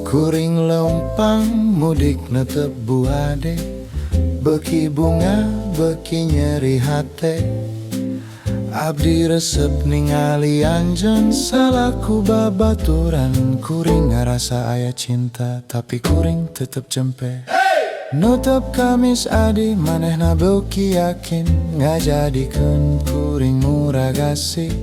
Kuring lempang mudik netep buade, beki bunga beki nyeri hate. Abdi resep ningali anjeun salaku babaturan. Kuring ngarasa aya cinta tapi kuring tetep cempe. Nutup kamis adi manehna beuki yakin ngajadikeun kuring murah gasih.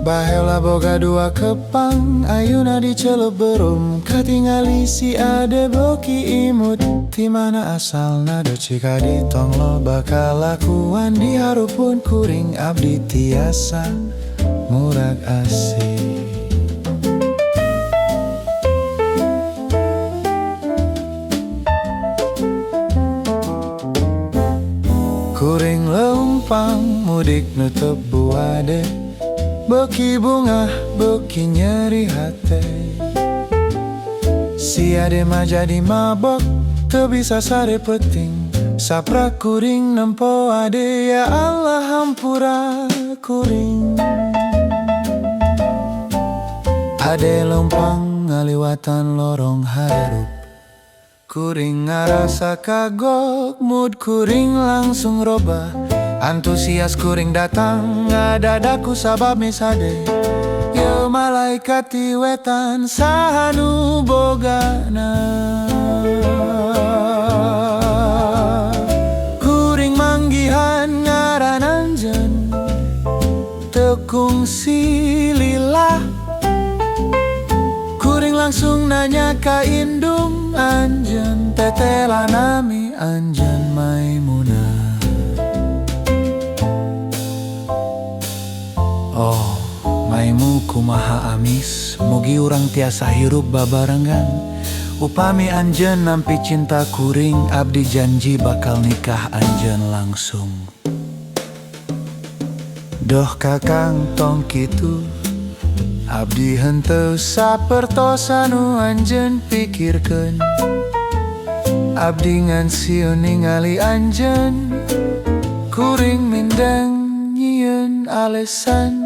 Baheula boga dua kepang ayeuna diceuleup beurum katingali si ade beuki imut. Ti mana asalna do cika ditong loba kalakuan diharupun kuring abdi tiasa murag asih. Kuring leumpang mudik nutup buade, beuki bunga beuki nyeri hate. Si ade mah jadi mabok teu bisa sare peuting. Saprak kuring nempo ade ya Allah hampura kuring. Ade leumpang ngaliwatan lorong harup. Kuring ngarasa kagok, mood kuring langsung robah. Antusias kuring datang, ngadadaku sabab mesade. Yo malaikat ti wetan sahanu bogana. Kuring manggihan ngaran anjeun, tekung silila. Kuring langsung nanya ka indung anjeun, tetela nami anjeun Maimunah. Oh, maimu kumaha amis, mugi urang tiasa hirup babarengan. Upami anjeun nampi cinta kuring, abdi janji bakal nikah anjeun langsung. Doh kakang tong kitu, abdi henteu sapertosa nu anjeun pikirkeun. Abdi ngan sieun ningali anjeun, kuring mindeng nyieun alesan.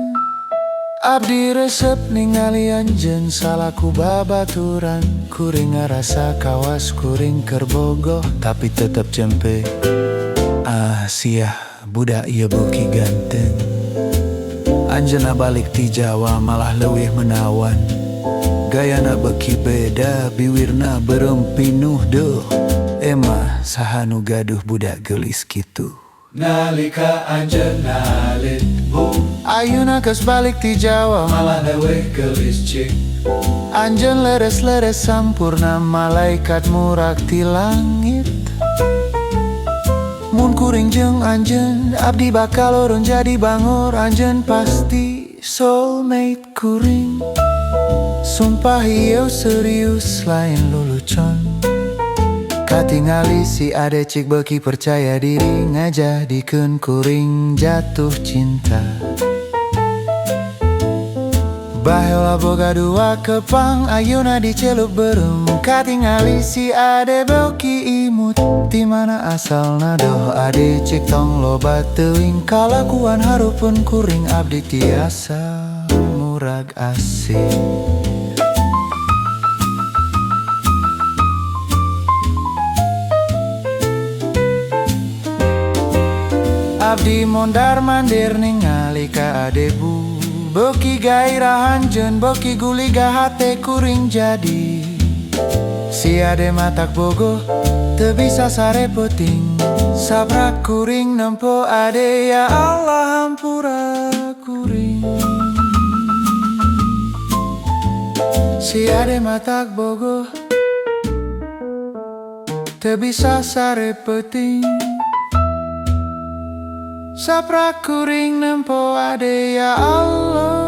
Abdi resep ningali anjeun salaku babaturan. Kuring ngarasa kawas kuring keur bogoh tapi tetep cempe. Ah siah budak ieu beuki ganteng. Anjeunna balik ti Jawa malah leuwih menawan. Gayana beuki beda, biwirna beureum pinuh deuh. Emah sahanu gaduh budak geulis kitu. Nalika anjeun alit ayeuna geus balik ti Jawa malah leuwih geulis cik. Anjeun leres-leres sampurna malaikat murag ti langit. Mun kuring jeung anjeun abdi bakal urun jadi bangor. Anjeun pasti soulmate kuring. Sumpah ieu serius lain lulucon. Katingali si ade cik beuki percaya diri, ngajadikeun kuring jatuh cinta. Baheula boga dua kepang ayeuna dicelup beureum katingali si ade beuki imut. Ti mana asalna doh ade cik tong loba teuing kalakuan harupun kuring abdi tiasa murag asih. Abdi mondar mandir ningali ka adebu, beuki gairah anjeun beuki guliga hate kuring jadi. Si ade matak bogoh teu bisa sare peuting. Sabrak kuring nempo ade ya Allah hampura kuring. Si ade matak bogoh teu bisa sare peuting. Saprak kuring nempo ade ya Allah.